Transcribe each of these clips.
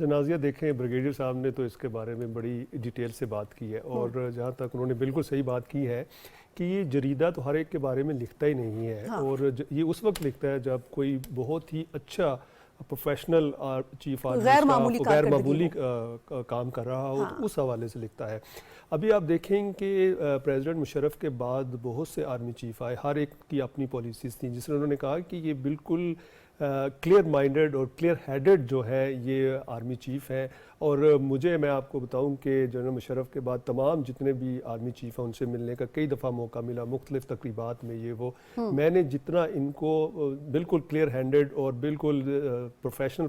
نازیہ دیکھیں بریگیڈیئر صاحب نے تو اس کے بارے میں بڑی ڈیٹیل سے بات کی ہے، اور جہاں تک انہوں نے بالکل صحیح بات کی ہے کہ یہ جریدہ تو ہر ایک کے بارے میں لکھتا ہی نہیں ہے، اور یہ اس وقت لکھتا ہے جب کوئی بہت ہی اچھا پروفیشنل چیف آرمی غیر اسٹاف معمولی غیر کارکردگی معمولی کام کر رہا ہو، تو اس حوالے سے لکھتا ہے۔ ابھی آپ دیکھیں کہ پریزیڈنٹ مشرف کے بعد بہت سے آرمی چیف آئے، ہر ایک کی اپنی پالیسیز تھیں، جس میں انہوں نے کہا کہ یہ بالکل کلیئر مائنڈڈ اور کلیئر ہیڈڈ جو ہے یہ آرمی چیف ہے۔ اور میں آپ کو بتاؤں کہ جنرل مشرف کے بعد تمام جتنے بھی آرمی چیف ہیں ان سے ملنے کا کئی دفعہ موقع ملا، مختلف تقریبات میں، یہ وہ میں نے جتنا ان کو بالکل کلیئر ہینڈڈ اور بالکل professional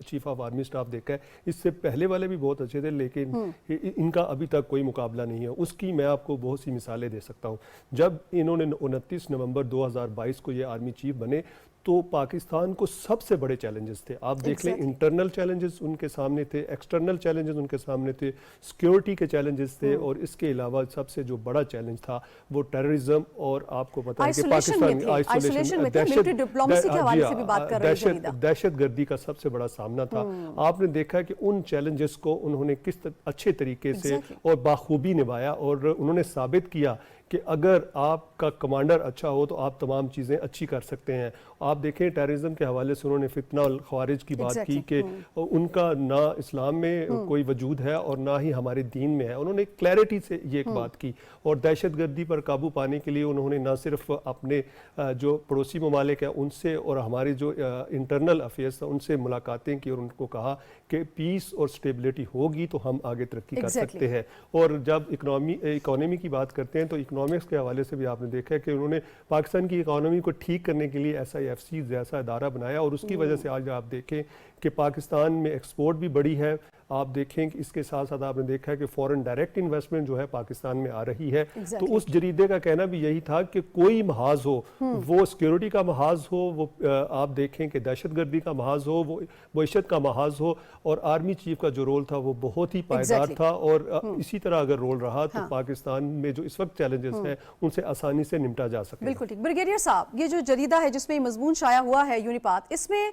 chief of army staff دیکھا ہے۔ اس سے پہلے والے بھی بہت اچھے تھے، لیکن ان کا ابھی تک کوئی مقابلہ نہیں ہے۔ اس کی میں آپ کو بہت سی مثالیں دے سکتا ہوں۔ جب انہوں نے 29 نومبر 2022 کو یہ آرمی چیف بنے تو پاکستان کو سب سے بڑے چیلنجز تھے، آپ دیکھ لیں، انٹرنل چیلنجز ان کے سامنے تھے، ایکسٹرنل چیلنجز ان کے سامنے تھے، سیکیورٹی کے چیلنجز تھے، اور اس کے علاوہ سب سے جو بڑا چیلنج تھا وہ ٹیررزم، اور آپ کو پتہ ہے کہ پاکستان دہشت گردی کا سب سے بڑا سامنا تھا۔ آپ نے دیکھا کہ ان چیلنجز کو انہوں نے کس اچھے طریقے سے اور باخوبی نبھایا، اور انہوں نے ثابت کیا کہ اگر آپ کا کمانڈر اچھا ہو تو آپ تمام چیزیں اچھی کر سکتے ہیں۔ آپ دیکھیں ٹیررزم کے حوالے سے انہوں نے فتنہ الخوارج کی بات کی کہ ان کا نہ اسلام میں کوئی وجود ہے اور نہ ہی ہمارے دین میں ہے، انہوں نے کلیئرٹی سے یہ ایک بات کی۔ اور دہشت گردی پر قابو پانے کے لیے انہوں نے نہ صرف اپنے جو پڑوسی ممالک ہیں ان سے اور ہمارے جو انٹرنل افیئرس ہیں ان سے ملاقاتیں کی، اور ان کو کہا کہ پیس اور سٹیبلٹی ہوگی تو ہم آگے ترقی کر سکتے ہیں۔ اور جب اکانومی کی بات کرتے ہیں تو اکنامکس کے حوالے سے بھی آپ نے دیکھا ہے کہ انہوں نے پاکستان کی اکانومی کو ٹھیک کرنے کے لیے SIFC جیسا ادارہ بنایا، اور اس کی وجہ سے آج آپ دیکھیں کہ پاکستان میں ایکسپورٹ بھی بڑی ہے۔ آپ دیکھیں کہ اس کے ساتھ ساتھ آپ نے دیکھا ہے کہ فورن ڈائریکٹ انویسٹمنٹ جو ہے پاکستان میں آ رہی ہے۔ تو اس جریدے کا کہنا بھی یہی تھا کہ کوئی محاذ ہو، وہ سیکیورٹی کا محاذ ہو، وہ آپ دیکھیں کہ دہشت گردی کا محاذ ہو، وہ معیشت کا محاذ ہو، اور آرمی چیف کا جو رول تھا وہ بہت ہی پائیدار تھا، اور اسی طرح اگر رول رہا تو پاکستان میں جو اس وقت چیلنجز ہیں ان سے آسانی سے نمٹا جا سکے۔ بالکل ٹھیک۔ بریگیڈیئر صاحب، یہ جو جریدہ ہے جس میں مضمون شائع ہوا ہے یونیپات، اس میں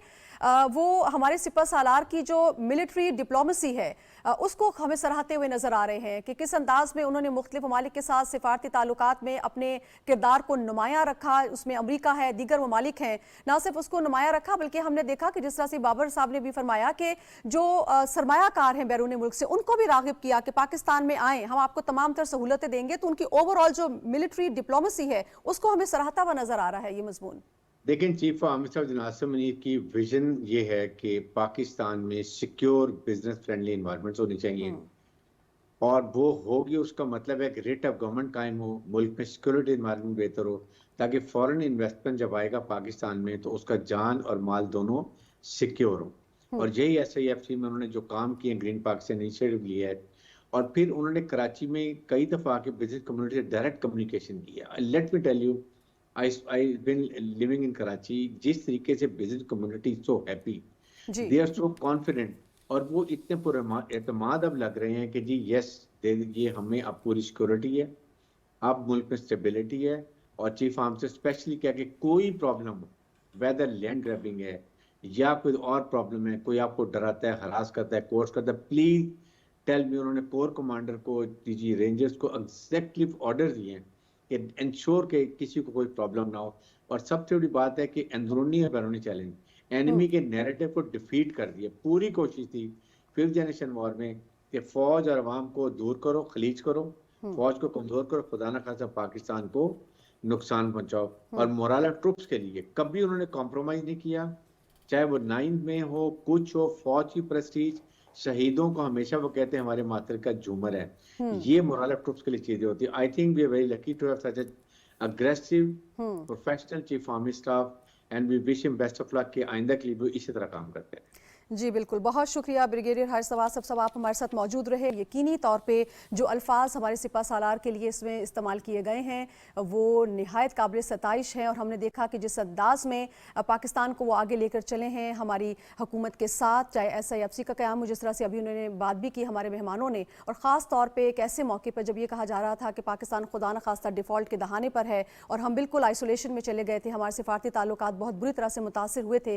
وہ ہمارے سپہ سالار کی جو ملٹری ڈپلومیسی ہے اس کو ہمیں سراہتے ہوئے نظر آ رہے ہیں کہ کس انداز میں انہوں نے مختلف ممالک کے ساتھ سفارتی تعلقات میں اپنے کردار کو نمایاں رکھا۔ اس میں امریکہ ہے، دیگر ممالک ہیں، نہ صرف اس کو نمایاں رکھا بلکہ ہم نے دیکھا کہ جس طرح سے بابر صاحب نے بھی فرمایا کہ جو سرمایہ کار ہیں بیرون ملک سے ان کو بھی راغب کیا کہ پاکستان میں آئیں، ہم آپ کو تمام تر سہولتیں دیں گے۔ تو ان کی اوورآل جو ملٹری ڈپلومیسی ہے اس کو ہمیں سراہتا ہوا نظر آ رہا ہے یہ مضمون۔ دیکھیں chief army staff general Asim Munir کی ویژن یہ ہے کہ پاکستان میں سیکیور بزنس فرینڈلی انوائرمنٹس ہونی چاہیے، اور وہ ہوگی اس کا مطلب ہے کہ ریٹ آف گورنمنٹ قائم ہو، ملک میں سیکیورٹی انوائرمنٹ بہتر ہو، تاکہ فورن انویسٹمنٹ جب آئے گا پاکستان میں تو اس کا جان اور مال دونوں سیکیور ہوں۔ اور یہی SIFC میں انہوں نے جو کام کیے، گرین پاکستان انیشیٹو لیا ہے، اور پھر انہوں نے کراچی میں کئی دفعہ آ کے بزنس کمیونٹی سے ڈائریکٹ کمیونیکیشن کیا۔ Let me tell you I've been living in Karachi، جس طریقے سے business community so happy, they are so confident، اور وہ اتنے پر اعتماد اب لگ رہے ہیں کہ جی یس یہ ہمیں اب پوری سیکورٹی ہے، اب ملک میں اسٹیبلٹی ہے۔ اور چیف آرم سے اسپیشلی کیا کہ کوئی پرابلم ہو، ویدر لینڈ گریبنگ ہے یا کوئی اور پرابلم ہے، کوئی آپ کو ڈراتا ہے، ہراس کرتا ہے، کورس کرتا ہے، پلیز ٹیل می۔ انہوں نے کور کمانڈر کو، DG رینجرز کو ایگزیکٹو آرڈر دیے ہیں کہ انشور کہ کسی کو کوئی پرابلم نہ ہو۔ اور سب سے بڑی بات ہے کہ اندرونی اور بیرونی چیلنج، اینیمی کے نیریٹو کو ڈیفیٹ کر دیا۔ پوری کوشش تھی 5th جنریشن وار میں کہ فوج اور عوام کو دور کرو، خلیج کرو، فوج کو کمزور کرو، خدا نہ خاصہ پاکستان کو نقصان پہنچاؤ۔ اور مورال آف ٹروپس کے لیے کبھی انہوں نے کمپرومائز نہیں کیا، چاہے وہ 9 میں ہو، کچھ ہو، فوج کی پریسٹیج، شہیدوں کو ہمیشہ وہ کہتے ہیں ہمارے ماتر کا جھومر ہے۔ یہ مورال آف ٹروپس کے لیے چیزیں ہوتی ہیں۔ I think we are very lucky to have such a aggressive professional chief army staff, and we wish ہم بیسٹ آف لک کہ آئندہ کے لیے بھی اسی طرح کام کرتے ہیں۔ جی بالکل، بہت شکریہ بریگیڈیئر حارث نواز صاحب، آپ ہمارے ساتھ موجود رہے۔ یقینی طور پہ جو الفاظ ہمارے سپہ سالار کے لیے اس میں استعمال کیے گئے ہیں وہ نہایت قابل ستائش ہیں، اور ہم نے دیکھا کہ جس انداز میں پاکستان کو وہ آگے لے کر چلے ہیں ہماری حکومت کے ساتھ، چاہے SIFC کا قیام ہو، جس طرح سے ابھی انہوں نے بات بھی کی ہمارے مہمانوں نے، اور خاص طور پہ ایک ایسے موقع پر جب یہ کہا جا رہا تھا کہ پاکستان خدا نخواستہ ڈیفالٹ کے دہانے پر ہے اور ہم بالکل آئسولیشن میں چلے گئے تھے، ہمارے سفارتی تعلقات بہت بری طرح سے متاثر ہوئے تھے،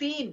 3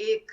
1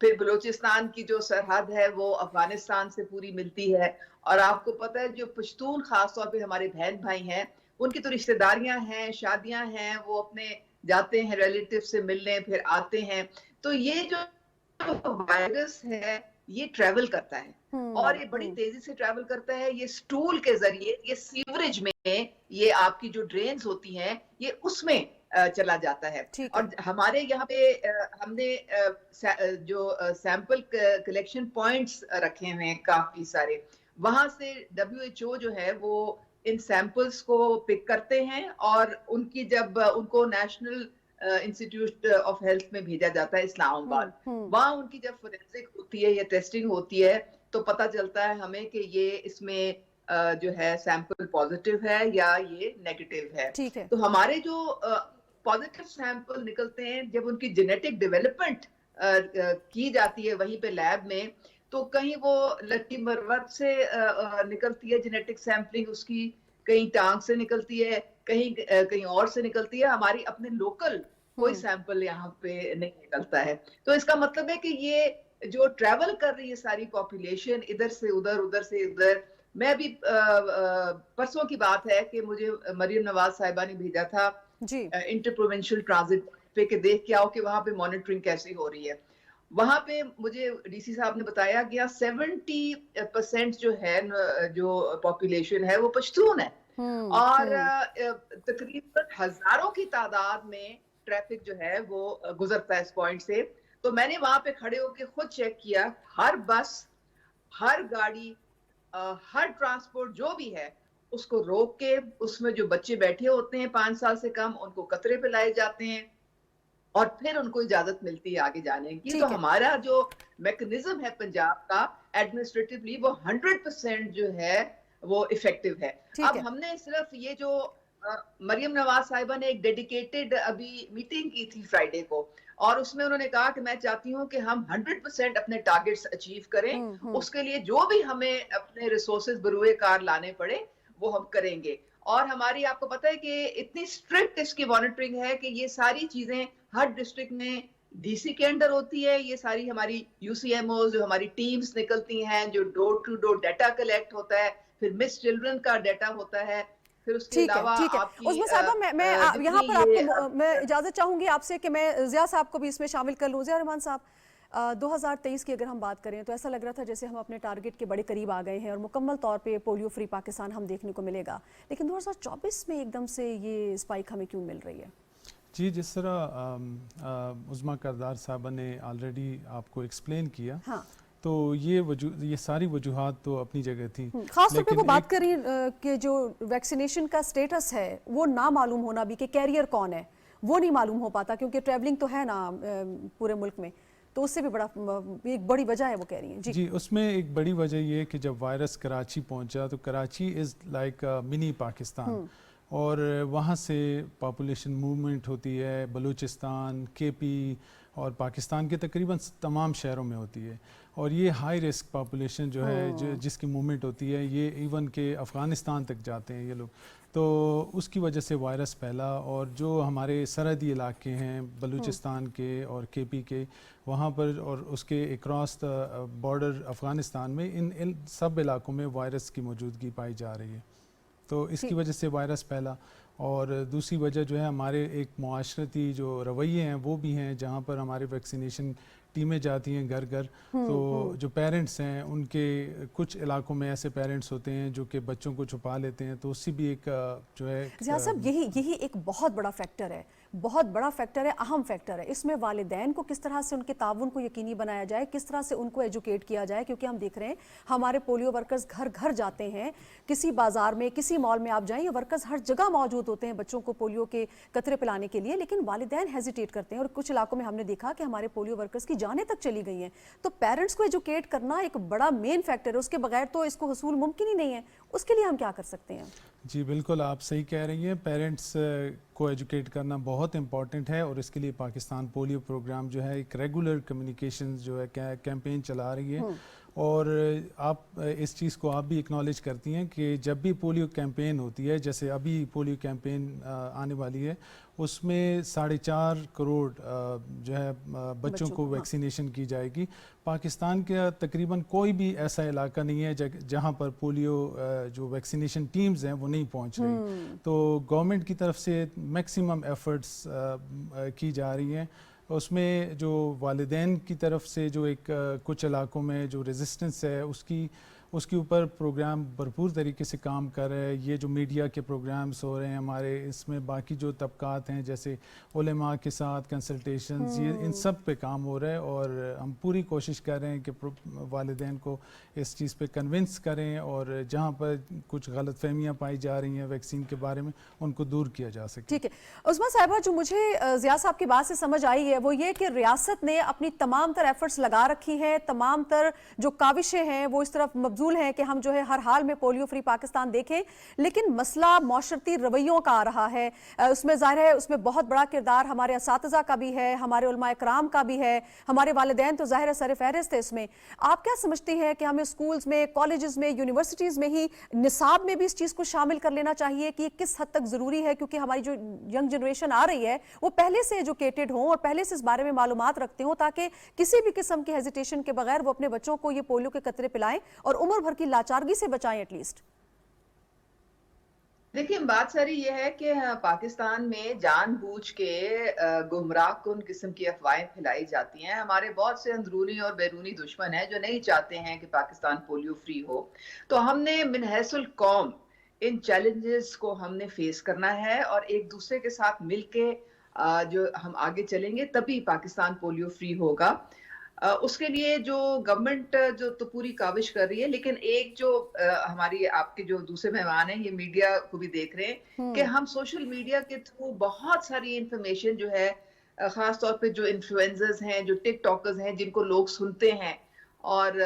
پھر بلوچستان کی جو سرحد ہے وہ افغانستان سے پوری ملتی ہے، اور آپ کو پتہ ہے جو پشتون خاص طور پہ ہمارے بہن بھائی ہیں ان کی تو رشتہ داریاں ہیں، شادیاں ہیں، وہ اپنے جاتے ہیں ریلیٹیو سے ملنے، پھر آتے ہیں. تو یہ جو وائرس ہے یہ ٹریول کرتا ہے اور یہ بڑی تیزی سے ٹریول کرتا ہے. یہ سٹول کے ذریعے، یہ سیوریج میں، یہ آپ کی جو ڈرینز ہوتی ہیں یہ اس میں چلا جاتا ہے. اور ہمارے یہاں پہ ہم نے جو سیمپل کلیکشن پوائنٹس رکھے ہوئے ہیں کافی سارے، وہاں سے WHO جو ہے وہ ان سیمپلز کو پک کرتے ہیں اور ان کی جب ان کو نیشنل انسٹیٹیوٹ آف ہیلتھ میں بھیجا جاتا ہے اسلام آباد، وہاں ان کی جب فورینسک ہوتی ہے یا ٹیسٹنگ ہوتی ہے تو پتہ چلتا ہے ہمیں کہ یہ اس میں جو ہے سیمپل پازیٹیو ہے یا یہ نیگیٹیو ہے. تو ہمارے جو پازیٹیو سیمپل نکلتے ہیں جب ان کی جینیٹک ڈیولپمنٹ کی جاتی ہے وہیں پہ لیب میں، تو کہیں وہ لٹی مروت سے نکلتی ہے جینیٹک سیمپلنگ اس کی، کہیں ٹانگ سے نکلتی ہے، کہیں اور سے نکلتی ہے. ہماری اپنے لوکل کوئی سیمپل یہاں پہ نہیں نکلتا ہے. تو اس کا مطلب ہے کہ یہ جو ٹریول کر رہی ہے ساری پاپولیشن ادھر سے ادھر، ادھر سے ادھر. میں بھی پرسوں کی بات ہے کہ مجھے مریم نواز صاحبہ نے بھیجا تھا انٹر پروونشل ٹرانزٹ پہ کہ دیکھ کے آؤ کہ وہاں پہ مانیٹرنگ کیسی ہو رہی ہے. وہاں پہ مجھے ڈی سی صاحب نے بتایا گیا 70% جو ہے جو پاپولیشن ہے وہ پشتون ہے، اور تقریباً ہزاروں کی تعداد میں ٹریفک جو ہے وہ گزرتا ہے اس پوائنٹ سے. تو میں نے وہاں پہ کھڑے ہو کے خود چیک کیا، ہر بس، ہر گاڑی، ہر ٹرانسپورٹ جو بھی ہے اس کو روک کے اس میں جو بچے بیٹھے ہوتے ہیں 5 سال سے کم ان کو قطرے پہ لائے جاتے ہیں اور پھر ان کو اجازت ملتی ہے آگے جانے کی. تو ہمارا جو میکنزم ہے پنجاب کا ایڈمنسٹریٹولی وہ 100% جو ہے وہ افیکٹو ہے. اب ہم نے صرف یہ جو مریم نواز صاحبہ نے ایک ڈیڈیکیٹڈ ابھی میٹنگ کی تھی فرائیڈے کو، اور اس میں انہوں نے کہا کہ میں چاہتی ہوں کہ ہم 100% اپنے ٹارگٹس اچیو کریں. اس کے لیے جو بھی ہمیں اپنے ریسورسز بروئے کار لانے پڑے وہ ہم کریں گے. اور ہماری آپ کو پتہ ہے کہ اتنی اسٹرکٹ اس کی مانیٹرنگ ہے کہ یہ ساری چیزیں ہر ڈسٹرکٹ میں ڈی سی کے انڈر ہوتی ہے. یہ ساری ہماری یو سی ایم اوز جو ہماری ٹیمز نکلتی ہیں، جو ڈور ٹو ڈور ڈیٹا کلیکٹ ہوتا ہے، پھر مس چلڈرن کا ڈیٹا ہوتا ہے. پھر اس کے علاوہ آپ کی عظمیٰ صاحبہ میں یہاں پر آپ کو میں اجازت چاہوں گی آپ سے کہ میں ضیاء صاحب کو بھی اس میں شامل کر لوں. ضیاء الرحمان صاحب، 2023 کی اگر ہم بات کریں تو ایسا لگ رہا تھا جیسے ہم اپنے ٹارگٹ کے بڑے قریب آ گئے ہیں اور مکمل طور پہ پولیو فری پاکستان ہم دیکھنے کو ملے گا، لیکن 2024 میں ایک دم سے یہ اسپائک ہمیں کیوں مل رہی ہے؟ جی، جس طرح عظمیٰ کردار صاحبہ نے آلریڈی آپ کو ایکسپلین کیا، تو یہ ساری وجوہات تو اپنی جگہ تھی. خاص طور پہ وہ بات کریں کہ جو ویکسینیشن کا سٹیٹس ہے وہ نہ معلوم ہونا بھی کہ کیریئر کون ہے وہ نہیں معلوم ہو پاتا، کیونکہ ٹریولنگ تو ہے نا پورے ملک میں، تو اس سے بھی ایک بڑی وجہ ہے وہ کہہ رہی ہیں. جی، اس میں ایک بڑی وجہ یہ ہے کہ جب وائرس کراچی پہنچا تو Karachi is like money Pakistan, اور وہاں سے پاپولیشن موومنٹ ہوتی ہے بلوچستان، کے پی اور پاکستان کے تقریباً تمام شہروں میں ہوتی ہے. اور یہ ہائی رسک پاپولیشن جو ہے جس کی موومنٹ ہوتی ہے، یہ ایون کہ افغانستان تک جاتے ہیں یہ لوگ. تو اس کی وجہ سے وائرس پھیلا، اور جو ہمارے سرحدی علاقے ہیں بلوچستان کے اور کے پی کے، وہاں پر اور اس کے اکراس بارڈر افغانستان میں ان سب علاقوں میں وائرس کی موجودگی پائی جا رہی ہے. تو اس کی وجہ سے وائرس پھیلا. اور دوسری وجہ جو ہے ہمارے ایک معاشرتی جو رویے ہیں وہ بھی ہیں، جہاں پر ہمارے ویکسینیشن ٹیمیں جاتی ہیں گھر گھر. تو جو پیرنٹس ہیں ان کے کچھ علاقوں میں ایسے پیرنٹس ہوتے ہیں جو کہ بچوں کو چھپا لیتے ہیں، تو اس سے بھی ایک جو ہے ضیاء صاحب یہی ایک بہت بڑا فیکٹر ہے، بہت بڑا فیکٹر ہے، اہم فیکٹر ہے. اس میں والدین کو کس طرح سے ان کے تعاون کو یقینی بنایا جائے، کس طرح سے ان کو ایجوکیٹ کیا جائے، کیونکہ ہم دیکھ رہے ہیں ہمارے پولیو ورکرز گھر گھر جاتے ہیں. کسی بازار میں، کسی مال میں آپ جائیں، یہ ورکرز ہر جگہ موجود ہوتے ہیں بچوں کو پولیو کے قطرے پلانے کے لیے، لیکن والدین ہیزیٹیٹ کرتے ہیں. اور کچھ علاقوں میں ہم نے دیکھا کہ ہمارے پولیو ورکرز کی جانیں تک چلی گئی ہیں. تو پیرنٹس کو ایجوکیٹ کرنا ایک بڑا مین فیکٹر ہے، اس کے بغیر تو اس کو حصول ممکن ہی نہیں ہے. اس کے لیے ہم کیا کر سکتے ہیں؟ جی بالکل، آپ صحیح کہہ رہی ہیں. پیرنٹس کو ایجوکیٹ کرنا بہت امپورٹنٹ ہے، اور اس کے لیے پاکستان پولیو پروگرام جو ہے ایک ریگولر کمیونیکیشن جو ہے کیمپین چلا رہی ہے. اور آپ اس چیز کو آپ بھی اکنالج کرتی ہیں کہ جب بھی پولیو کیمپین ہوتی ہے، جیسے ابھی پولیو کیمپین آنے والی ہے، اس میں 4.5 کروڑ جو ہے بچوں کو ویکسینیشن کی جائے گی. پاکستان کا تقریباً کوئی بھی ایسا علاقہ نہیں ہے جہاں پر پولیو جو ویکسینیشن ٹیمز ہیں وہ نہیں پہنچ رہی. تو گورنمنٹ کی طرف سے میکسیمم ایفرٹس کی جا رہی ہیں. اس میں جو والدین کی طرف سے جو ایک کچھ علاقوں میں جو ریزسٹنس ہے اس کے اوپر پروگرام بھرپور طریقے سے کام کر رہے ہیں. یہ جو میڈیا کے پروگرامز ہو رہے ہیں ہمارے، اس میں باقی جو طبقات ہیں جیسے علماء کے ساتھ کنسلٹیشنز، یہ ان سب پہ کام ہو رہا ہے. اور ہم پوری کوشش کر رہے ہیں کہ والدین کو اس چیز پہ کنونس کریں، اور جہاں پر کچھ غلط فہمیاں پائی جا رہی ہیں ویکسین کے بارے میں ان کو دور کیا جا سکے. ٹھیک ہے عظمیٰ صاحبہ، جو مجھے ضیاء صاحب کی بات سے سمجھ آئی ہے وہ یہ کہ ریاست نے اپنی تمام تر ایفرٹس لگا رکھی ہیں، تمام تر جو کاوشیں ہیں وہ اس طرف مبذول ہیں کہ ہم جو ہے ہر حال میں پولیو فری پاکستان دیکھیں. لیکن مسئلہ معاشرتی رویوں کا آ رہا ہے. اس میں ظاہر ہے اس میں بہت بڑا کردار ہمارے اساتذہ کا بھی ہے، ہمارے علماء اکرام کا بھی ہے، ہمارے والدین تو ظاہر ہے سر فہرست ہے. اس میں آپ کیا سمجھتی ہیں کہ ہمیں اسکولز میں، کالجز میں، یونیورسٹیز میں ہی نصاب میں بھی اس چیز کو شامل کر لینا چاہیے کہ یہ کس حد تک ضروری ہے؟ کیونکہ ہماری جو ینگ جنریشن آ رہی ہے وہ پہلے سے ایجوکیٹڈ ہوں اور پہلے سے اس بارے میں معلومات رکھتے ہوں، تاکہ کسی بھی قسم کی ہیزیٹیشن کے بغیر وہ اپنے بچوں کو یہ پولیو کے قطرے پلائیں اور عمر بھر کی لاچارگی سے بچائیں ایٹ لیسٹ. دیکھیں بات ساری یہ ہے کہ پاکستان میں جان بوجھ کے گمراہ کن قسم کی افواہیں پھیلائی جاتی ہیں. ہمارے بہت سے اندرونی اور بیرونی دشمن ہیں جو نہیں چاہتے ہیں کہ پاکستان پولیو فری ہو. تو ہم نے من حیث القوم ان چیلنجز کو ہم نے فیس کرنا ہے، اور ایک دوسرے کے ساتھ مل کے جو ہم آگے چلیں گے تبھی پاکستان پولیو فری ہوگا. اس کے لیے جو گورنمنٹ جو تو پوری کاوش کر رہی ہے، لیکن ایک جو ہماری آپ کے جو دوسرے مہمان ہیں یہ میڈیا کو بھی دیکھ رہے ہیں کہ ہم سوشل میڈیا کے تھرو بہت ساری انفارمیشن جو ہے، خاص طور پہ جو انفلوئنسرز ہیں، جو ٹک ٹاکرز ہیں جن کو لوگ سنتے ہیں اور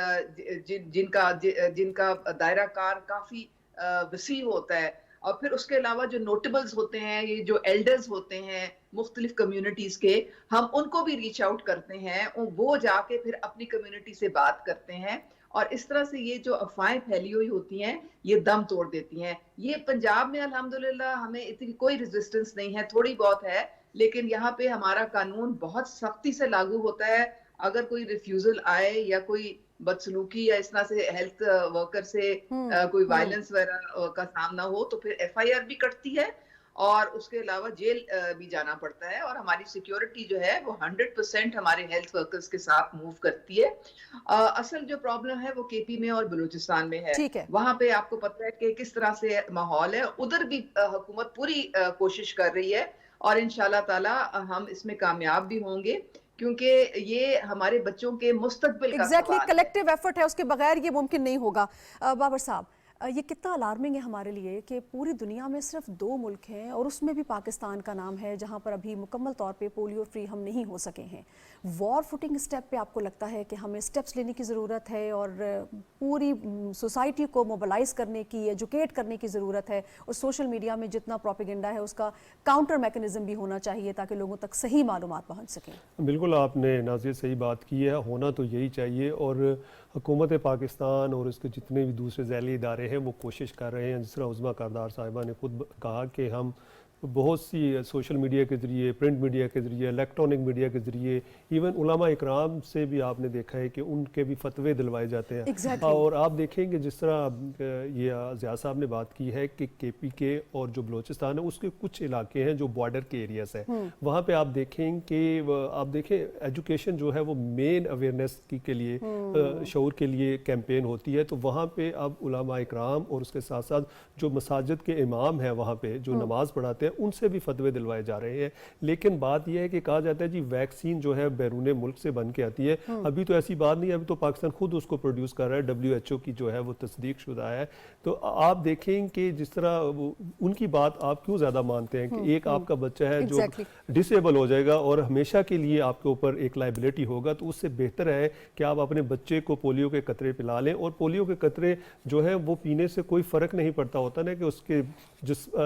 جن کا دائرہ کار کافی وسیع ہوتا ہے، اور پھر اس کے علاوہ جو نوٹیبلز ہوتے ہیں، یہ جو ایلڈرز ہوتے ہیں مختلف کمیونٹیز کے، ہم ان کو بھی ریچ آؤٹ کرتے ہیں. وہ جا کے پھر اپنی کمیونٹی سے بات کرتے ہیں، اور اس طرح سے یہ جو افواہیں پھیلی ہوئی ہوتی ہیں یہ دم توڑ دیتی ہیں. یہ پنجاب میں الحمدللہ ہمیں اتنی کوئی ریزسٹنس نہیں ہے، تھوڑی بہت ہے، لیکن یہاں پہ ہمارا قانون بہت سختی سے لاگو ہوتا ہے. اگر کوئی ریفیوزل آئے یا کوئی بدسلوکی یا اس طرح سے ہیلتھ ورکر سے کوئی وائلنس وغیرہ کا سامنا ہو تو پھر ایف آئی آر بھی کٹتی ہے، اور اس کے علاوہ جیل بھی جانا پڑتا ہے. اور ہماری سیکیورٹی جو ہے وہ 100% ہمارے ہیلتھ ورکرز کے ساتھ موو کرتی ہے. اصل جو پرابلم ہے وہ کے پی میں اور بلوچستان میں ہے. وہاں پہ آپ کو پتہ ہے کہ کس طرح سے ماحول ہے. ادھر بھی حکومت پوری کوشش کر رہی ہے، اور انشاءاللہ تعالی ہم اس میں کامیاب بھی ہوں گے، کیونکہ یہ ہمارے بچوں کے مستقبل کا سوال ہے. کلیکٹیو ایفرٹ ہے، اس کے بغیر یہ ممکن نہیں ہوگا. بابر صاحب، یہ کتنا الارمنگ ہے ہمارے لیے کہ پوری دنیا میں صرف 2 ملک ہیں، اور اس میں بھی پاکستان کا نام ہے، جہاں پر ابھی مکمل طور پہ پولیو فری ہم نہیں ہو سکے ہیں. وار فوٹنگ اسٹیپ پہ آپ کو لگتا ہے کہ ہمیں اسٹیپس لینے کی ضرورت ہے، اور پوری سوسائٹی کو موبلائز کرنے کی، ایجوکیٹ کرنے کی ضرورت ہے، اور سوشل میڈیا میں جتنا پروپیگنڈا ہے اس کا کاؤنٹر میکنزم بھی ہونا چاہیے تاکہ لوگوں تک صحیح معلومات پہنچ سکیں؟ بالکل آپ نے ناظر صحیح بات کی ہے، ہونا تو یہی چاہیے. اور حکومت پاکستان اور اس کے جتنے بھی دوسرے ذیلی ادارے ہیں وہ کوشش کر رہے ہیں. جس طرح عظمیٰ کردار صاحبہ نے خود کہا کہ ہم بہت سی سوشل میڈیا کے ذریعے، پرنٹ میڈیا کے ذریعے، الیکٹرانک میڈیا کے ذریعے، ایون علماء اکرام سے بھی آپ نے دیکھا ہے کہ ان کے بھی فتوے دلوائے جاتے ہیں. اور آپ دیکھیں کہ جس طرح یہ ضیاء صاحب نے بات کی ہے کہ کے پی کے اور جو بلوچستان ہے اس کے کچھ علاقے ہیں جو بارڈر کے ایریاز ہیں، وہاں پہ آپ دیکھیں کہ ایجوکیشن جو ہے وہ مین اویئرنیس کے لیے، شعور کے لیے کیمپین ہوتی ہے. تو وہاں پہ اب علماء اکرام اور اس کے ساتھ ساتھ جو مساجد کے امام ہیں وہاں پہ جو نماز پڑھاتے ہیں ان سے بھی فتوے دلوائے جا رہے ہیں. لیکن بات یہ ہے کہ کہا جاتا ہے جی ویکسین جو ہے بیرون ملک سے بن کے آتی ہے. ابھی تو ایسی بات نہیں ہے، ابھی تو پاکستان خود اس کو پروڈیوس کر رہا ہے، WHO کی جو ہے وہ تصدیق شدہ ہے. تو آپ دیکھیں کہ جس طرح ان کی بات آپ کیوں زیادہ مانتے ہیں کہ ایک آپ کا بچہ ہے جو ڈسیبل ہو جائے گا اور ہمیشہ کے لیے آپ کے اوپر ایک لائبلٹی ہوگا، تو اس سے بہتر ہے کہ آپ اپنے بچے کو پولیو کے قطرے پلا لیں. اور پولیو کے قطرے جو ہے وہ پینے سے کوئی فرق نہیں پڑتا ہوتا نا کہ اس کے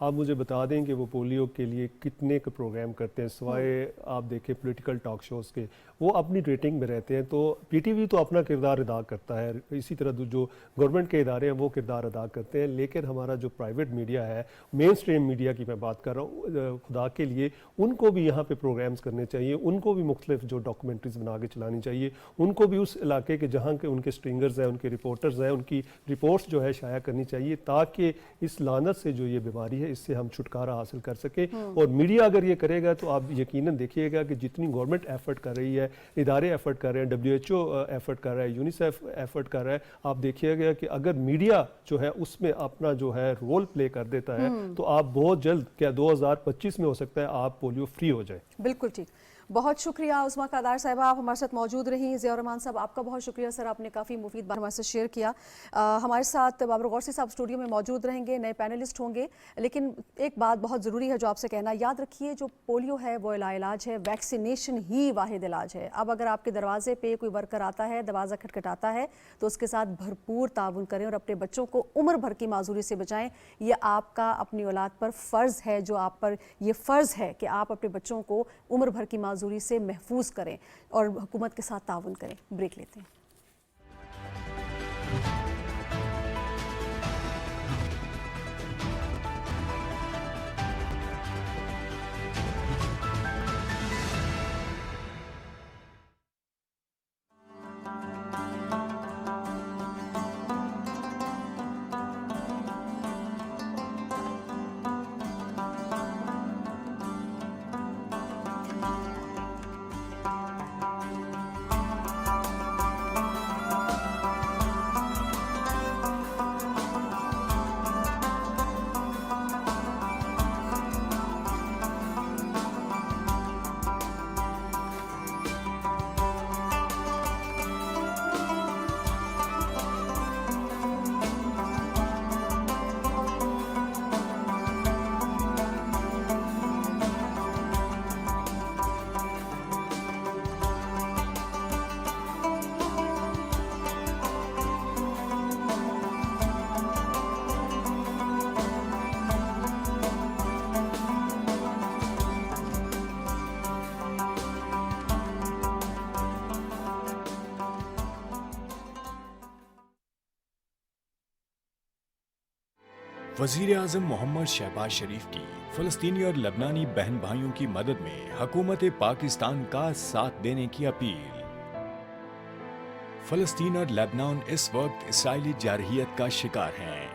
آپ مجھے بتا دیں کہ وہ پولیو کے لیے کتنے کا پروگرام کرتے ہیں، سوائے آپ دیکھیں پولیٹیکل ٹاک شوز کے، وہ اپنی ریٹنگ میں رہتے ہیں. تو پی ٹی وی تو اپنا کردار ادا کرتا ہے، اسی طرح جو گورنمنٹ کے ادارے ہیں وہ کردار ادا کرتے ہیں، لیکن ہمارا جو پرائیویٹ میڈیا ہے، مین اسٹریم میڈیا کی میں بات کر رہا ہوں، خدا کے لیے ان کو بھی یہاں پہ پروگرامز کرنے چاہیے، ان کو بھی مختلف جو ڈاکومنٹریز بنا کے چلانی چاہیے، ان کو بھی اس علاقے کے جہاں کے ان کے اسٹرنگرز ہیں، ان کے رپورٹرز ہیں، ان کی رپورٹس جو ہے شائع کرنی چاہیے، تاکہ اس لعنت سے جو یہ بیماری ہے اس سے ہم چھٹکارا حاصل کر سکیں. اور میڈیا اگر یہ کرے گا تو آپ یقیناً دیکھیے گا کہ جتنی گورنمنٹ ایفرٹ کر رہی ہے، ادارے ایفرٹ کر رہے ہیں، WHO ایفرٹ کر رہا ہے، یونیسیف ایفرٹ کر رہا ہے، آپ دیکھیے گا کہ اگر میڈیا جو ہے اس میں اپنا جو ہے رول پلے کر دیتا ہے تو آپ بہت جلد، کیا 2025 میں ہو سکتا ہے، آپ پولیو فری ہو جائیں. بالکل ٹھیک. بہت شکریہ عظمیٰ قادار صاحبہ، آپ ہمارے ساتھ موجود رہیں. ضیاء الرحمان صاحب آپ کا بہت شکریہ سر، آپ نے کافی مفید بات ہمارے ساتھ شیئر کیا. ہمارے ساتھ بابر غورسی صاحب اسٹوڈیو میں موجود رہیں گے، نئے پینلسٹ ہوں گے، لیکن ایک بات بہت ضروری ہے جو آپ سے کہنا، یاد رکھیے جو پولیو ہے وہ علاج ہے، ویکسینیشن ہی واحد علاج ہے. اب اگر آپ کے دروازے پہ کوئی ورکر آتا ہے، دروازہ کھٹکھٹاتا ہے تو اس کے ساتھ بھرپور تعاون کریں اور اپنے بچوں کو عمر بھر کی معذوری سے بچائیں. یہ آپ کا اپنی اولاد پر فرض ہے، جو آپ پر یہ فرض ہے کہ آپ اپنے بچوں کو عمر بھر کی معذوری سے محفوظ کریں اور حکومت کے ساتھ تعاون کریں. بریک لیتے ہیں. وزیر اعظم محمد شہباز شریف کی فلسطینی اور لبنانی بہن بھائیوں کی مدد میں حکومت پاکستان کا ساتھ دینے کی اپیل. فلسطین اور لبنان اس وقت اسرائیلی جارحیت کا شکار ہیں.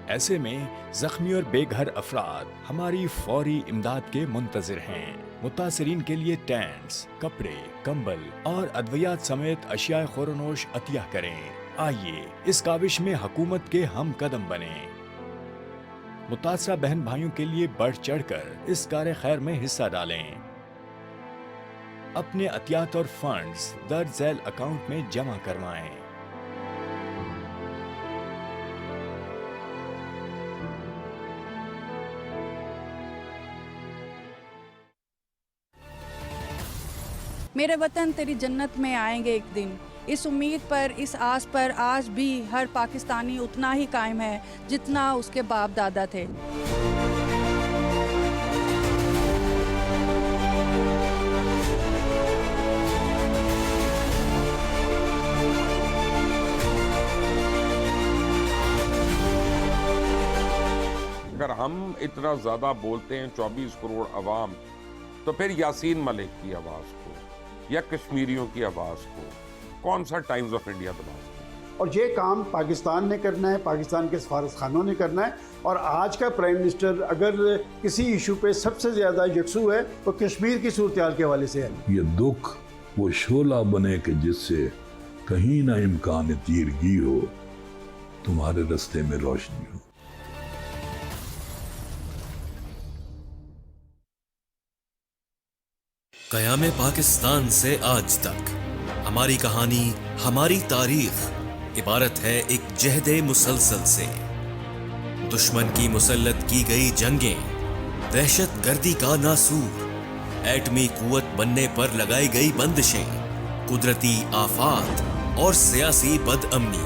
ایسے میں زخمی اور بے گھر افراد ہماری فوری امداد کے منتظر ہیں. متاثرین کے لیے ٹینٹس، کپڑے، کمبل اور ادویات سمیت اشیاء خورنوش عطیہ کریں. آئیے اس کاوش میں حکومت کے ہم قدم بنیں. متاثرہ بہن بھائیوں کے لیے بڑھ چڑھ کر اس کار خیر میں حصہ ڈالیں. اپنے عطیات اور فنڈز درج ذیل اکاؤنٹ میں جمع کروائیں. میرے وطن تیری جنت میں آئیں گے ایک دن. اس امید پر، اس آس پر آج بھی ہر پاکستانی اتنا ہی قائم ہے جتنا اس کے باپ دادا تھے. اگر ہم اتنا زیادہ بولتے ہیں 24 کروڑ عوام، تو پھر یاسین ملک کی آواز کو یا کشمیریوں کی آواز کو کون سا ٹائمز آف انڈیا دبا سکتا ہے؟ اور یہ کام پاکستان نے کرنا ہے، پاکستان کے سفارت خانوں نے کرنا ہے. اور آج کا پرائم منسٹر اگر کسی ایشو پہ سب سے زیادہ یکسو ہے تو کشمیر کی صورتحال کے حوالے سے ہے. یہ دکھ وہ شعلہ بنے کہ جس سے کہیں نہ امکان تیرگی ہو، تمہارے رستے میں روشنی ہو. قیام پاکستان سے آج تک ہماری کہانی، ہماری تاریخ عبارت ہے ایک جہد مسلسل سے. دشمن کی مسلط کی گئی جنگیں، دہشت گردی کا ناسور، ایٹمی قوت بننے پر لگائی گئی بندشیں، قدرتی آفات اور سیاسی بد امنی،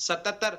77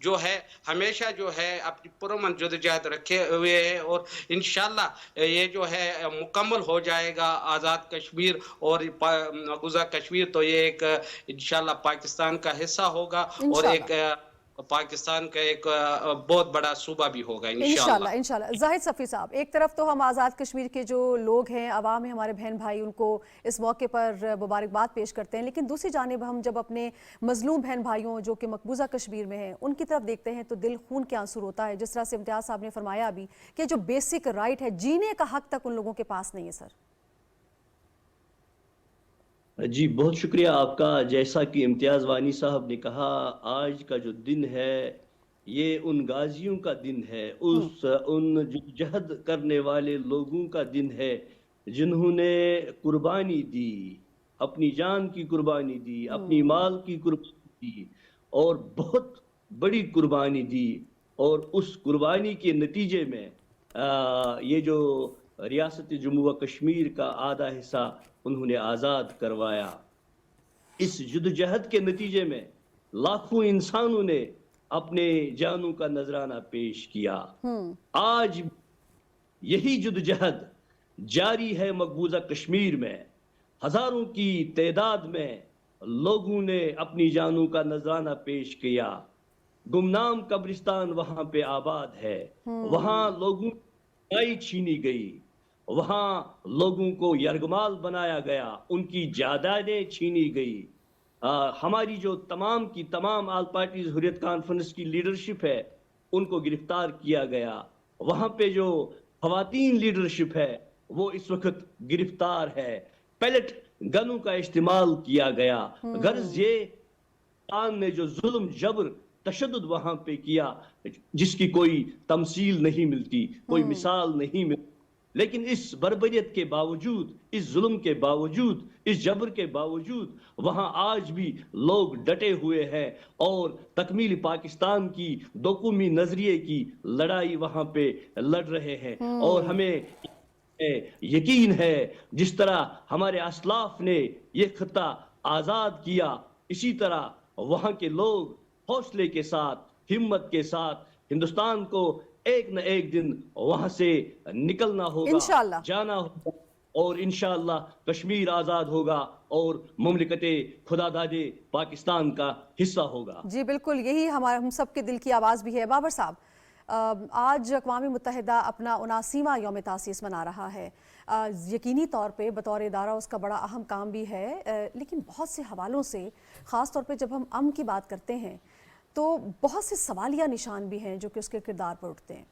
جو ہے ہمیشہ جو ہے اپنی پرامن جدوجہد رکھے ہوئے ہیں، اور انشاءاللہ یہ جو ہے مکمل ہو جائے گا آزاد کشمیر اور مقبوضہ کشمیر، تو یہ ایک انشاءاللہ پاکستان کا حصہ ہوگا اور ایک پاکستان کا ایک بہت بڑا صوبہ بھی ہوگا انشاءاللہ۔ انشاءاللہ۔ زاہد صفی صاحب، ایک طرف تو ہم آزاد کشمیر کے جو لوگ ہیں، عوام ہیں، ہمارے بہن بھائی، ان کو اس موقع پر مبارکباد پیش کرتے ہیں، لیکن دوسری جانب ہم جب اپنے مظلوم بہن بھائیوں جو کہ مقبوضہ کشمیر میں ہیں ان کی طرف دیکھتے ہیں تو دل خون کے آنسو ہوتا ہے، جس طرح سے امتیاز صاحب نے فرمایا ابھی کہ جو بیسک رائٹ ہے، جینے کا حق تک ان لوگوں کے پاس نہیں ہے۔ سر جی بہت شکریہ آپ کا۔ جیسا کہ امتیاز وانی صاحب نے کہا، آج کا جو دن ہے یہ ان غازیوں کا دن ہے، ان جہد کرنے والے لوگوں کا دن ہے جنہوں نے قربانی دی، اپنی جان کی قربانی دی، اپنی مال کی قربانی دی اور بہت بڑی قربانی دی، اور اس قربانی کے نتیجے میں یہ جو ریاست جموں و کشمیر کا آدھا حصہ انہوں نے آزاد کروایا۔ اس جدوجہد کے نتیجے میں لاکھوں انسانوں نے اپنے جانوں کا نذرانہ پیش کیا۔ آج یہی جدوجہد جاری ہے مقبوضہ کشمیر میں، ہزاروں کی تعداد میں لوگوں نے اپنی جانوں کا نذرانہ پیش کیا۔ گمنام قبرستان وہاں پہ آباد ہے، وہاں لوگوں کی رائے چھینی گئی، وہاں لوگوں کو یرغمال بنایا گیا، ان کی جائیدادیں چھینی گئی۔ ہماری جو تمام کی تمام آل پارٹیز حریت کانفرنس کی لیڈرشپ ہے ان کو گرفتار کیا گیا۔ وہاں پہ جو خواتین لیڈرشپ ہے وہ اس وقت گرفتار ہے۔ پیلٹ گنوں کا استعمال کیا گیا۔ غرض یہ نے جو ظلم جبر تشدد وہاں پہ کیا جس کی کوئی تمثیل نہیں ملتی، کوئی مثال نہیں ملتی، لیکن اس بربریت کے باوجود، اس ظلم کے باوجود، اس جبر کے باوجود وہاں آج بھی لوگ ڈٹے ہوئے ہیں اور تکمیل پاکستان کی دو قومی نظریے کی لڑائی وہاں پہ لڑ رہے ہیں۔ اور ہمیں یقین ہے جس طرح ہمارے اسلاف نے یہ خطہ آزاد کیا، اسی طرح وہاں کے لوگ حوصلے کے ساتھ، ہمت کے ساتھ ہندوستان کو ایک نہ ایک دن وہاں سے نکلنا ہوگا، جانا ہوگا، اور انشاءاللہ کشمیر آزاد ہوگا اور مملکت خدا دادے پاکستان کا حصہ ہوگا۔ جی بالکل، یہی ہم سب کے دل کی آواز بھی ہے۔ بابر صاحب، آج اقوام متحدہ اپنا 79واں یوم تاسیس منا رہا ہے۔ یقینی طور پہ بطور ادارہ اس کا بڑا اہم کام بھی ہے، لیکن بہت سے حوالوں سے، خاص طور پہ جب ہم امن کی بات کرتے ہیں تو بہت سے سوالیہ نشان بھی ہیں جو کہ اس کے کردار پر اٹھتے ہیں۔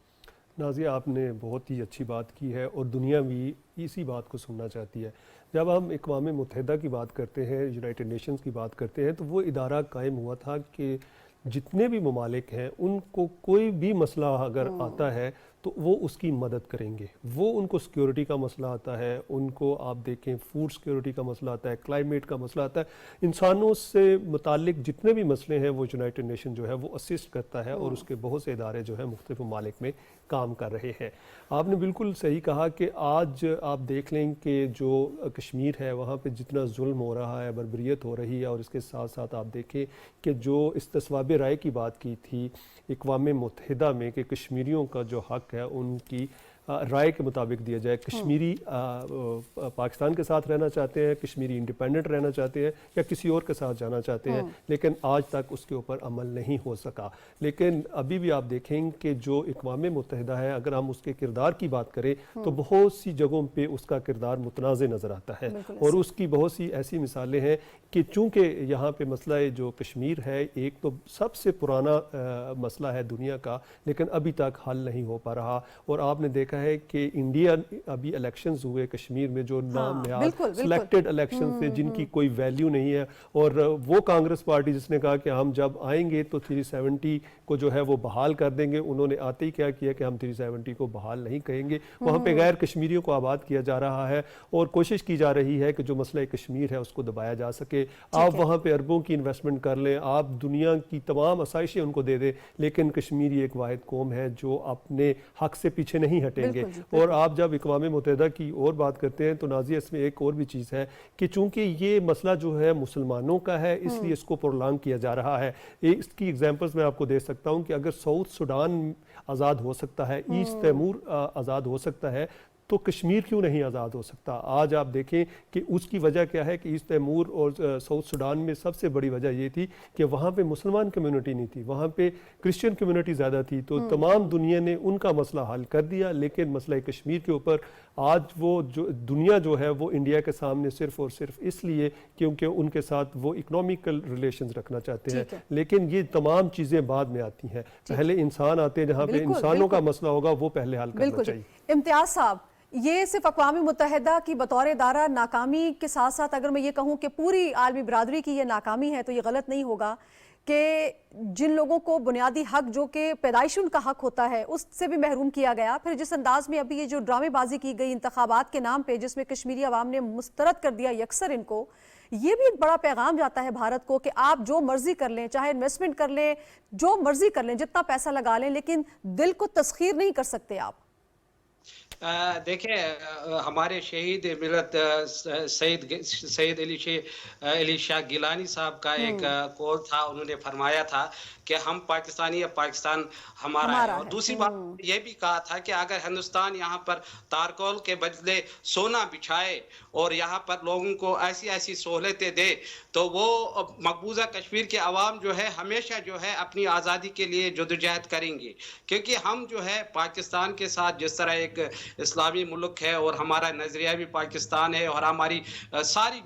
نازیہ، آپ نے بہت ہی اچھی بات کی ہے اور دنیا بھی اسی بات کو سننا چاہتی ہے۔ جب ہم اقوام متحدہ کی بات کرتے ہیں، یونائٹڈ نیشنز کی بات کرتے ہیں، تو وہ ادارہ قائم ہوا تھا کہ جتنے بھی ممالک ہیں ان کو کوئی بھی مسئلہ اگر آتا ہے تو وہ اس کی مدد کریں گے۔ وہ ان کو سیکیورٹی کا مسئلہ آتا ہے، ان کو آپ دیکھیں فوڈ سیکیورٹی کا مسئلہ آتا ہے، کلائمیٹ کا مسئلہ آتا ہے، انسانوں سے متعلق جتنے بھی مسئلے ہیں وہ یونائٹڈ نیشن جو ہے وہ اسسٹ کرتا ہے، اور اس کے بہت سے ادارے جو ہیں مختلف ممالک میں کام کر رہے ہیں۔ آپ نے بالکل صحیح کہا کہ آج آپ دیکھ لیں کہ جو کشمیر ہے وہاں پہ جتنا ظلم ہو رہا ہے، بربریت ہو رہی ہے، اور اس کے ساتھ ساتھ آپ دیکھیں کہ جو استصواب رائے کی بات کی تھی اقوام متحدہ میں کہ کشمیریوں کا جو حق ہے ان کی رائے کے مطابق دیا جائے، کشمیری پاکستان کے ساتھ رہنا چاہتے ہیں، کشمیری انڈیپینڈنٹ رہنا چاہتے ہیں یا کسی اور کے ساتھ جانا چاہتے ہیں، لیکن آج تک اس کے اوپر عمل نہیں ہو سکا۔ لیکن ابھی بھی آپ دیکھیں کہ جو اقوام متحدہ ہے، اگر ہم اس کے کردار کی بات کریں تو بہت سی جگہوں پہ اس کا کردار متنازع نظر آتا ہے، اور اس کی بہت سی ایسی مثالیں ہیں کہ چونکہ یہاں پہ مسئلہ جو کشمیر ہے ایک تو سب سے پرانا مسئلہ ہے دنیا کا، لیکن ابھی تک حل نہیں ہو پا رہا۔ اور آپ نے دیکھا ہے کہ انڈیا ابھی الیکشنز ہوئے کشمیر میں جو نام نہاد سلیکٹڈ الیکشن تھے جن کی کوئی ویلیو نہیں ہے، اور وہ کانگریس پارٹی جس نے کہا کہ ہم جب آئیں گے تو 370 کو جو ہے وہ بحال کر دیں گے، انہوں نے آتے ہی کیا کیا کہ ہم 370 کو بحال نہیں کہیں گے۔ وہاں پہ غیر کشمیریوں کو آباد کیا جا رہا ہے اور کوشش کی جا رہی ہے کہ جو مسئلہ کشمیر ہے اس کو دبایا جا سکے۔ آپ وہاں پہ اربوں کی انویسٹمنٹ کر لیں، آپ دنیا کی تمام آسائشیں ان کو دے دیں، لیکن کشمیری ایک واحد قوم ہے جو اپنے حق سے پیچھے نہیں ہٹے گے. اور آپ جب اقوام متحدہ کی اور بات کرتے ہیں تو نازیہ اس میں ایک اور بھی چیز ہے کہ چونکہ یہ مسئلہ جو ہے مسلمانوں کا ہے اس لیے اس کو پرولانگ کیا جا رہا ہے. اس کی ایگزامپلز میں آپ کو دے سکتا ہوں کہ اگر ساؤتھ سوڈان آزاد ہو سکتا ہے, ایسٹ تیمور آزاد ہو سکتا ہے, تو کشمیر کیوں نہیں آزاد ہو سکتا؟ آج آپ دیکھیں کہ اس کی وجہ کیا ہے کہ ایسٹ تیمور اور ساؤتھ سوڈان میں سب سے بڑی وجہ یہ تھی کہ وہاں پہ مسلمان کمیونٹی نہیں تھی, وہاں پہ کرسچن کمیونٹی زیادہ تھی. تو تمام دنیا نے ان کا مسئلہ حل کر دیا, لیکن مسئلہ کشمیر کے اوپر آج وہ جو دنیا جو ہے وہ انڈیا کے سامنے صرف اور صرف اس لیے کیونکہ ان کے ساتھ وہ اکنامیکل ریلیشنز رکھنا چاہتے ہیں. لیکن یہ تمام چیزیں بعد میں آتی ہیں, پہلے انسان آتے ہیں, جہاں پہ انسانوں کا مسئلہ ہوگا وہ پہلے حل کرنا چاہیے. امتیاز صاحب, یہ صرف اقوام متحدہ کی بطور ادارہ ناکامی کے ساتھ ساتھ اگر میں یہ کہوں کہ پوری عالمی برادری کی یہ ناکامی ہے تو یہ غلط نہیں ہوگا کہ جن لوگوں کو بنیادی حق جو کہ پیدائش ان کا حق ہوتا ہے اس سے بھی محروم کیا گیا. پھر جس انداز میں ابھی یہ جو ڈرامے بازی کی گئی انتخابات کے نام پہ جس میں کشمیری عوام نے مسترد کر دیا یکسر ان کو, یہ بھی ایک بڑا پیغام جاتا ہے بھارت کو کہ آپ جو مرضی کر لیں, چاہے انویسٹمنٹ کر لیں, جو مرضی کر لیں, جتنا پیسہ لگا لیں, لیکن دل کو تسخیر نہیں کر سکتے آپ. دیکھیں ہمارے شہید ملت سید علی شاہ گیلانی صاحب کا ایک قول تھا, انہوں نے فرمایا تھا کہ ہم پاکستانی, پاکستان ہمارا ہے. اور دوسری بات یہ بھی کہا تھا کہ اگر ہندوستان یہاں پر تارکول کے بدلے سونا بچھائے اور یہاں پر لوگوں کو ایسی ایسی سہولتیں دے تو وہ مقبوضہ کشمیر کے عوام جو ہے ہمیشہ جو ہے اپنی آزادی کے لیے جدوجہد کریں گے. کیونکہ ہم جو ہے پاکستان کے ساتھ جس طرح ایک اسلامی ملک ہے اور ہمارا نظریہ بھی پاکستان ہے اور ہماری ساری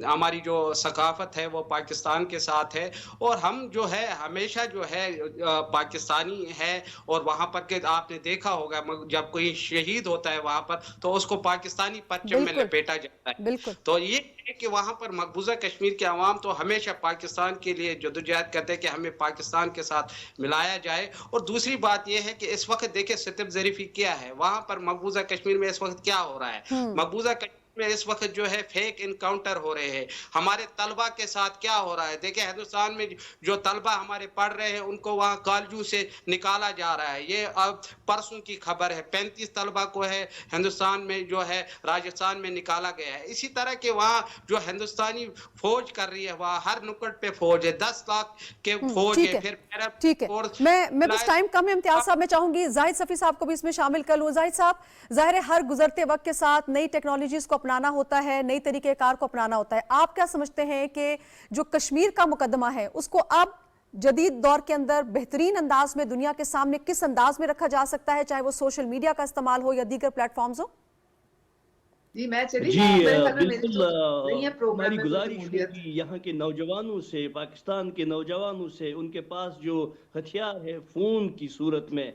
ہماری جو ثقافت ہے وہ پاکستان کے ساتھ ہے, اور ہم جو ہے ہمیشہ جو ہے پاکستانی ہے. اور وہاں پر کہ آپ نے دیکھا ہوگا جب کوئی شہید ہوتا ہے وہاں پر تو اس کو پاکستانی پرچم میں لپیٹا جاتا ہے. تو یہ ہے کہ وہاں پر مقبوضہ کشمیر کے عوام تو ہمیشہ پاکستان کے لیے جدوجہد کرتے ہیں کہ ہمیں پاکستان کے ساتھ ملایا جائے. اور دوسری بات یہ ہے کہ اس وقت دیکھیں ستم ظریفی کیا ہے وہاں پر مقبوضہ کشمیر میں اس وقت کیا ہو رہا ہے. مقبوضہ کشمیر میں اس وقت جو ہے فیک انکاؤنٹر ہو رہے ہیں. ہمارے طلبہ کے ساتھ کیا ہو رہا ہے, دیکھیں ہندوستان میں جو طلبہ ہمارے پڑھ رہے ہیں ان کو وہاں کالجوں سے نکالا جا رہا ہے. یہ پرسوں کی خبر ہے, 35 طلبہ کو ہے ہندوستان میں جو ہے راجستھان میں نکالا گیا ہے. اسی طرح کے وہاں جو ہندوستانی فوج کر رہی ہے وہاں ہر نکڑ پہ فوج ہے, 10 لاکھ کے فوج ہے. پھر ٹھیک ہے, میں بس ٹائم کم ہے امتیاز صاحب, میں چاہوں گی زاہد صفی صاحب کو بھی اس میں شامل کر لوں. زاہد صاحب, ظاہر ہے ہر گزرتے وقت کے ساتھ نئی ٹیکنالوجیز کو اپنانا ہوتا ہے, نئی طریقہ کار کو اپنانا ہوتا ہے. آپ کیا سمجھتے ہیں کہ جو کشمیر کا مقدمہ ہے اس کو اب جدید دور کے اندر بہترین انداز میں دنیا کے سامنے کس انداز میں رکھا جا سکتا ہے, چاہے وہ سوشل میڈیا کا استعمال ہو یا دیگر پلیٹ فارمز ہو؟ جی بالکل, ہماری گزارش ہوگی یہاں کے نوجوانوں سے, پاکستان کے نوجوانوں سے, ان کے پاس جو ہتھیار ہے فون کی صورت میں,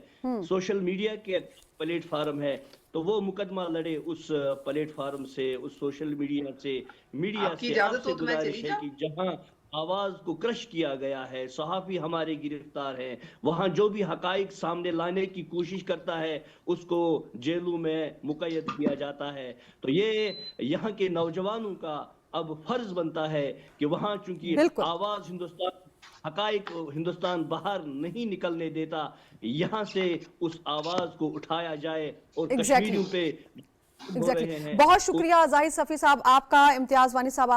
سوشل میڈیا کے پلیٹ فارم ہے, تو وہ مقدمہ لڑے اس پلیٹ فارم سے, اس سوشل میڈیا سے. میڈیا سے آپ سے گزارش ہے کہ جہاں آواز کو کرش کیا گیا ہے, صحافی ہمارے گرفتار ہیں, وہاں جو بھی حقائق سامنے لانے کی کوشش کرتا ہے اس کو جیلوں میں مقید کیا جاتا ہے. تو یہ یہاں کے نوجوانوں کا اب فرض بنتا ہے کہ وہاں چونکہ آواز حقائق ہندوستان باہر نہیں نکلنے دیتا, یہاں سے اس آواز کو اٹھایا جائے اور کشمیریوں پہ بہت شکریہ زاہد صفی صاحب آپ کا, امتیاز وانی صاحب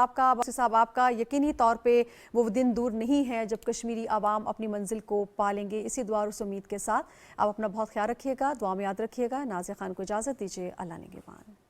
آپ کا. یقینی طور پہ وہ دن دور نہیں ہے جب کشمیری عوام اپنی منزل کو پالیں گے. اسی دعا اور اس امید کے ساتھ آپ اپنا بہت خیال رکھیے گا, دعا میں یاد رکھیے گا. نازیہ خان کو اجازت دیجیے, اللہ نگہبان.